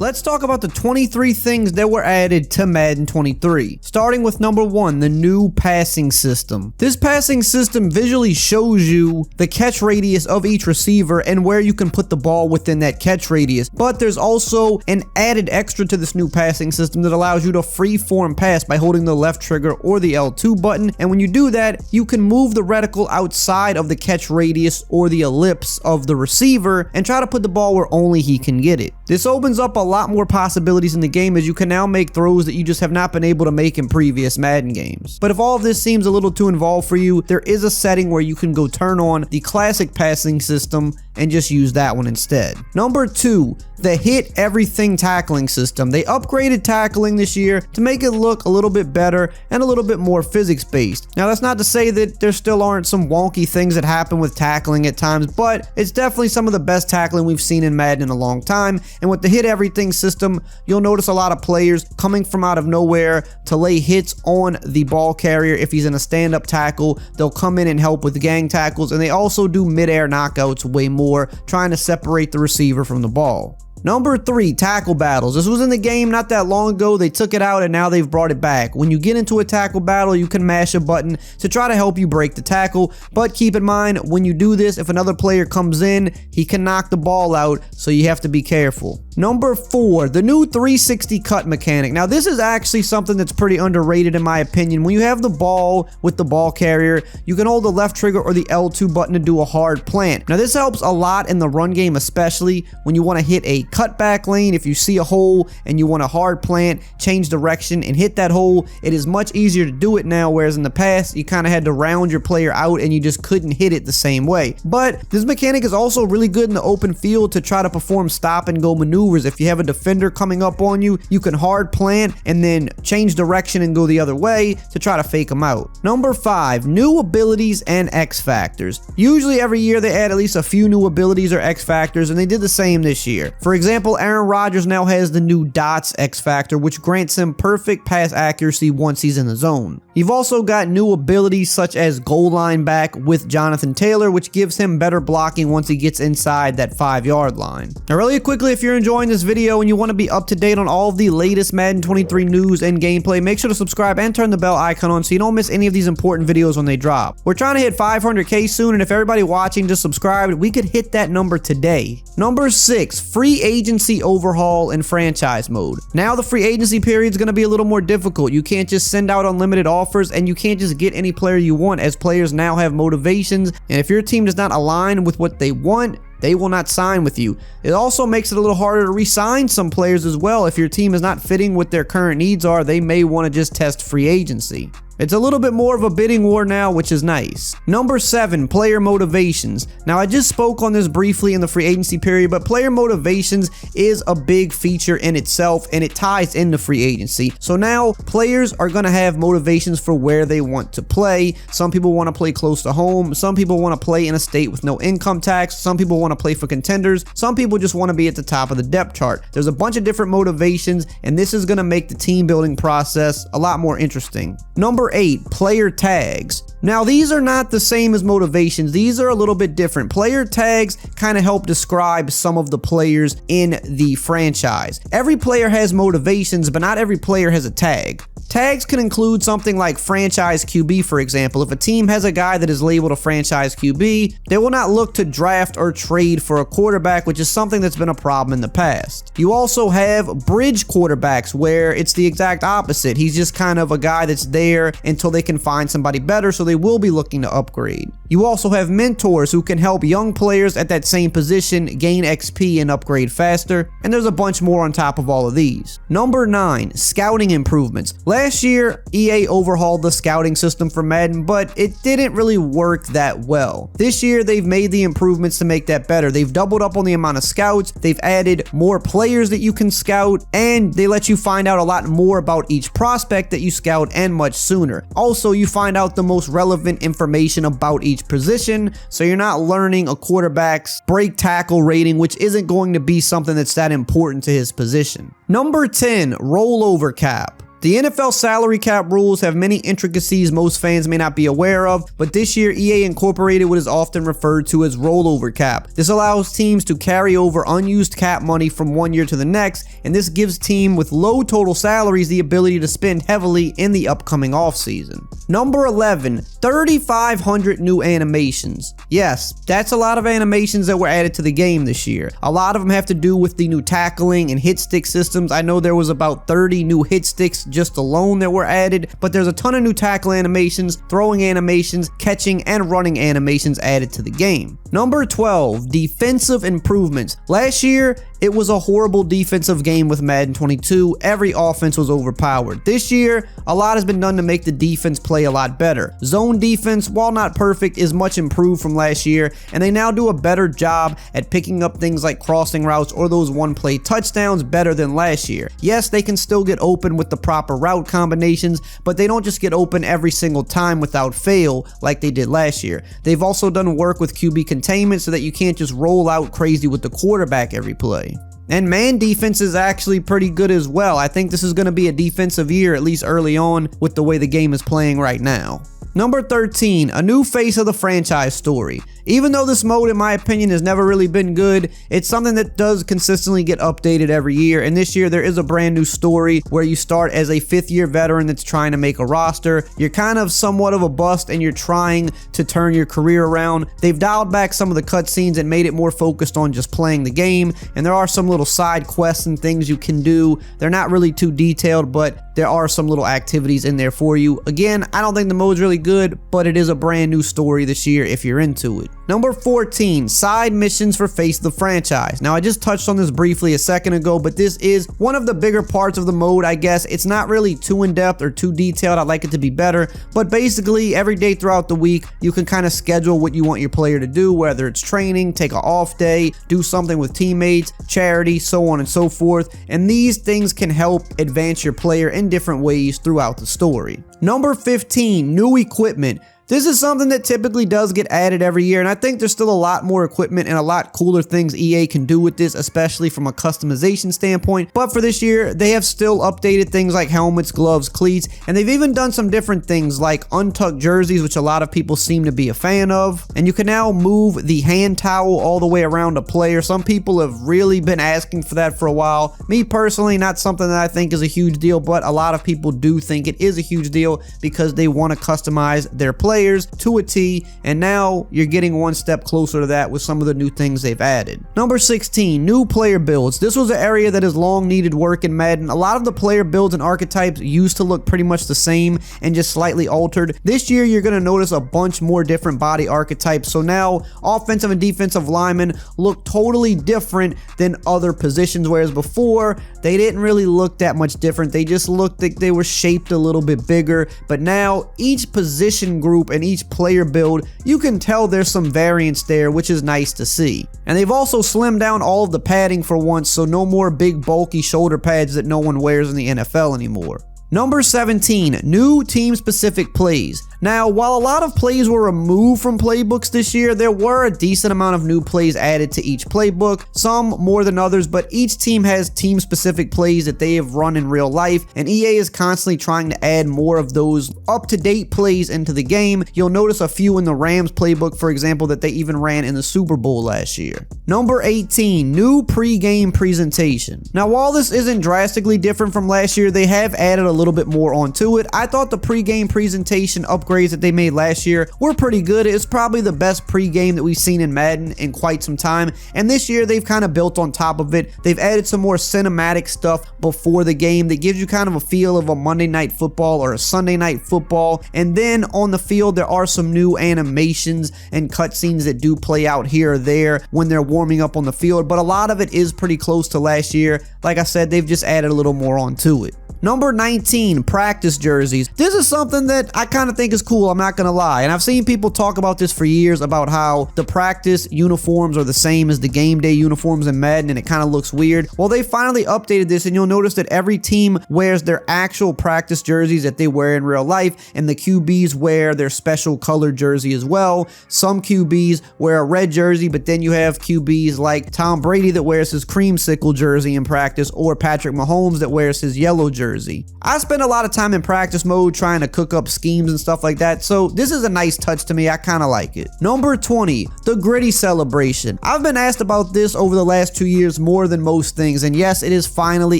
Let's talk about the 23 things that were added to Madden 23. Starting with number 1, the new passing system. This passing system visually shows you the catch radius of each receiver and where you can put the ball within that catch radius. But there's also an added extra to this new passing system that allows you to free-form pass by holding the left trigger or the L2 button. And when you do that, you can move the reticle outside of the catch radius or the ellipse of the receiver and try to put the ball where only he can get it. This opens up a lot more possibilities in the game, as you can now make throws that you just have not been able to make in previous Madden games. But if all of this seems a little too involved for you, there is a setting where you can go turn on the classic passing system and just use that one instead. Number 2, the hit everything tackling system. They upgraded tackling this year to make it look a little bit better and a little bit more physics based. Now that's not to say that there still aren't some wonky things that happen with tackling at times, but it's definitely some of the best tackling we've seen in Madden in a long time. And with the hit everything system, you'll notice a lot of players coming from out of nowhere to lay hits on the ball carrier. If he's in a stand-up tackle, they'll come in and help with gang tackles, and they also do mid-air knockouts way more, trying to separate the receiver from the ball. Number 3, tackle battles. This was in the game not that long ago. They took it out and now they've brought it back. When you get into a tackle battle, you can mash a button to try to help you break the tackle. But keep in mind, when you do this, if another player comes in, he can knock the ball out, so you have to be careful. Number 4, the new 360 cut mechanic. Now this is actually something that's pretty underrated in my opinion. When you have the ball with the ball carrier, you can hold the left trigger or the L2 button to do a hard plant. Now this helps a lot in the run game, especially when you want to hit a cutback lane. If you see a hole and you want a hard plant, change direction and hit that hole, it is much easier to do it now, whereas in the past you kind of had to round your player out and you just couldn't hit it the same way. But this mechanic is also really good in the open field to try to perform stop and go maneuvers. If you have a defender coming up on you, you can hard plant and then change direction and go the other way to try to fake them out. Number 5, new abilities and X factors. Usually every year they add at least a few new abilities or X factors, and they did the same this year. For example, Aaron Rodgers now has the new dots X factor, which grants him perfect pass accuracy once he's in the zone. You've also got new abilities such as goal line back with Jonathan Taylor, which gives him better blocking once he gets inside that 5-yard line. Now really quickly, if you're enjoying this video and you want to be up to date on all of the latest Madden 23 news and gameplay, make sure to subscribe and turn the bell icon on so you don't miss any of these important videos when they drop. We're trying to hit 500K soon, and if everybody watching just subscribed, we could hit that number today. Number 6, free agency overhaul in franchise mode. Now the free agency period is going to be a little more difficult. You can't just send out unlimited offers, and you can't just get any player you want, as players now have motivations, and if your team does not align with what they want, they will not sign with you. It also makes it a little harder to re-sign some players as well. If your team is not fitting what their current needs are, they may want to just test free agency. It's a little bit more of a bidding war now, which is nice. Number 7, player motivations. Now, I just spoke on this briefly in the free agency period, but player motivations is a big feature in itself, and it ties into free agency. So now players are going to have motivations for where they want to play. Some people want to play close to home. Some people want to play in a state with no income tax. Some people want to play for contenders. Some people just want to be at the top of the depth chart. There's a bunch of different motivations, and this is going to make the team building process a lot more interesting. Number 8, player tags. Now these are not the same as motivations. These are a little bit different. Player tags kind of help describe some of the players in the franchise. Every player has motivations, but not every player has a tag. Tags can include something like franchise QB, for example. If a team has a guy that is labeled a franchise QB, they will not look to draft or trade for a quarterback, which is something that's been a problem in the past. You also have bridge quarterbacks, where it's the exact opposite. He's just kind of a guy that's there until they can find somebody better, so they will be looking to upgrade. You also have mentors who can help young players at that same position gain XP and upgrade faster, and there's a bunch more on top of all of these. Number 9, scouting improvements. Last year, EA overhauled the scouting system for Madden, but it didn't really work that well. This year, they've made the improvements to make that better. They've doubled up on the amount of scouts, they've added more players that you can scout, and they let you find out a lot more about each prospect that you scout, and much sooner. Also, you find out the most relevant information about each position, so you're not learning a quarterback's break tackle rating, which isn't going to be something that's that important to his position. Number 10, rollover cap. The NFL salary cap rules have many intricacies most fans may not be aware of, but this year EA incorporated what is often referred to as rollover cap. This allows teams to carry over unused cap money from one year to the next, and this gives teams with low total salaries the ability to spend heavily in the upcoming offseason. Number 11, 3,500 new animations. Yes, that's a lot of animations that were added to the game this year. A lot of them have to do with the new tackling and hit stick systems. I know there was about 30 new hit sticks just alone that were added, but there's a ton of new tackle animations, throwing animations, catching and running animations added to the game. Number 12, defensive improvements. Last year, it was a horrible defensive game with Madden 22. Every offense was overpowered. This year, a lot has been done to make the defense play a lot better. Zone defense, while not perfect, is much improved from last year, and they now do a better job at picking up things like crossing routes or those one-play touchdowns better than last year. Yes, they can still get open with the proper route combinations, but they don't just get open every single time without fail like they did last year. They've also done work with QB containment so that you can't just roll out crazy with the quarterback every play. And man defense is actually pretty good as well. I think this is going to be a defensive year, at least early on, with the way the game is playing right now. Number 13, a new face of the franchise story. Even though this mode, in my opinion, has never really been good, it's something that does consistently get updated every year, and this year there is a brand new story where you start as a 5th-year veteran that's trying to make a roster. You're kind of somewhat of a bust and you're trying to turn your career around. They've dialed back some of the cutscenes and made it more focused on just playing the game, and there are some little side quests and things you can do. They're not really too detailed, but there are some little activities in there for you. Again, I don't think the mode's really good, but it is a brand new story this year if you're into it. Number 14, side missions for Face the Franchise. Now, I just touched on this briefly a second ago, but this is one of the bigger parts of the mode, I guess. It's not really too in-depth or too detailed. I'd like it to be better, but basically, every day throughout the week, you can kind of schedule what you want your player to do, whether it's training, take an off day, do something with teammates, charity, so on and so forth, and these things can help advance your player in different ways throughout the story. Number 15, new equipment. This is something that typically does get added every year, and I think there's still a lot more equipment and a lot cooler things EA can do with this, especially from a customization standpoint. But for this year, they have still updated things like helmets, gloves, cleats, and they've even done some different things like untucked jerseys, which a lot of people seem to be a fan of. And you can now move the hand towel all the way around a player. Some people have really been asking for that for a while. Me personally, not something that I think is a huge deal, but a lot of people do think it is a huge deal because they want to customize their players to a T, and now you're getting one step closer to that with some of the new things they've added. Number 16, new player builds. This was an area that has long needed work in Madden. A lot of the player builds and archetypes used to look pretty much the same and just slightly altered. This year, you're going to notice a bunch more different body archetypes, so now offensive and defensive linemen look totally different than other positions, whereas before, they didn't really look that much different. They just looked like they were shaped a little bit bigger, but now each position group and each player build, you can tell there's some variance there, which is nice to see. And they've also slimmed down all of the padding for once, so no more big bulky shoulder pads that no one wears in the NFL anymore. Number 17, new team-specific plays. Now, while a lot of plays were removed from playbooks this year, there were a decent amount of new plays added to each playbook, some more than others, but each team has team-specific plays that they have run in real life, and EA is constantly trying to add more of those up-to-date plays into the game. You'll notice a few in the Rams playbook, for example, that they even ran in the Super Bowl last year. Number 18, new pre-game presentation. Now, while this isn't drastically different from last year, they have added a little bit more onto it. I thought the pre-game presentation upgrades that they made last year were pretty good. It's probably the best pre-game that we've seen in Madden in quite some time, and this year they've kind of built on top of it. They've added some more cinematic stuff before the game that gives you kind of a feel of a Monday Night Football or a Sunday Night Football, and then on the field there are some new animations and cutscenes that do play out here or there when they're warming up on the field, but a lot of it is pretty close to last year. Like I said, they've just added a little more onto it. Number 19, practice jerseys. This is something that I kind of think is cool, I'm not gonna lie. And I've seen people talk about this for years, about how the practice uniforms are the same as the game day uniforms in Madden, and it kind of looks weird. Well, they finally updated this, and you'll notice that every team wears their actual practice jerseys that they wear in real life, and the QBs wear their special colored jersey as well. Some QBs wear a red jersey, but then you have QBs like Tom Brady that wears his creamsicle jersey in practice, or Patrick Mahomes that wears his yellow jersey. jersey. I spend a lot of time in practice mode trying to cook up schemes and stuff like that, so this is a nice touch to me. I kind of like it. Number 20, the gritty celebration. I've been asked about this over the last 2 years more than most things, and yes, it is finally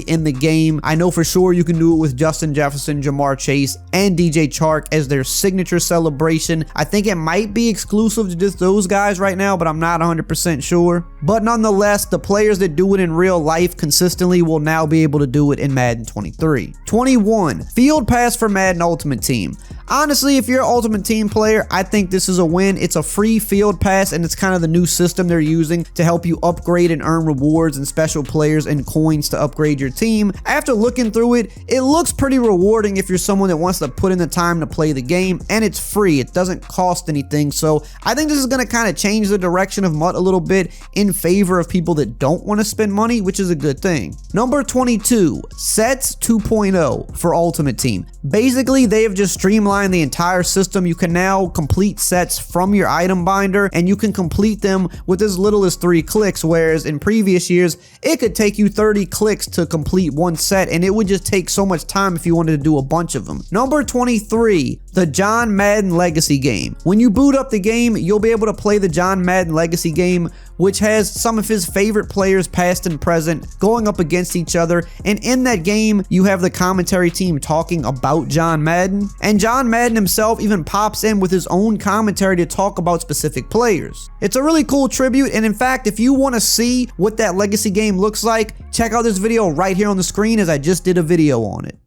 in the game. I know for sure you can do it with Justin Jefferson, Jamar Chase, and DJ Chark as their signature celebration. I think it might be exclusive to just those guys right now, but I'm not 100% sure. But nonetheless, the players that do it in real life consistently will now be able to do it in Madden 23. 21, field pass for Madden Ultimate Team. Honestly, if you're an Ultimate Team player, I think this is a win. It's a free field pass, and it's kind of the new system they're using to help you upgrade and earn rewards and special players and coins to upgrade your team. After looking through it, it looks pretty rewarding if you're someone that wants to put in the time to play the game, and it's free. It doesn't cost anything, so I think this is going to kind of change the direction of MUT a little bit in favor of people that don't want to spend money, which is a good thing. Number 22, Sets 2.0 for Ultimate Team. Basically, they have just streamlined the entire system. You can now complete sets from your item binder, and you can complete them with as little as 3 clicks, whereas in previous years it could take you 30 clicks to complete one set, and it would just take so much time if you wanted to do a bunch of them. Number 23, the John Madden Legacy game. When you boot up the game, you'll be able to play the John Madden Legacy game, which has some of his favorite players past and present going up against each other, and in that game you have the commentary team talking about John Madden, and John Madden himself even pops in with his own commentary to talk about specific players. It's a really cool tribute, and in fact, if you want to see what that Legacy game looks like, check out this video right here on the screen as I just did a video on it.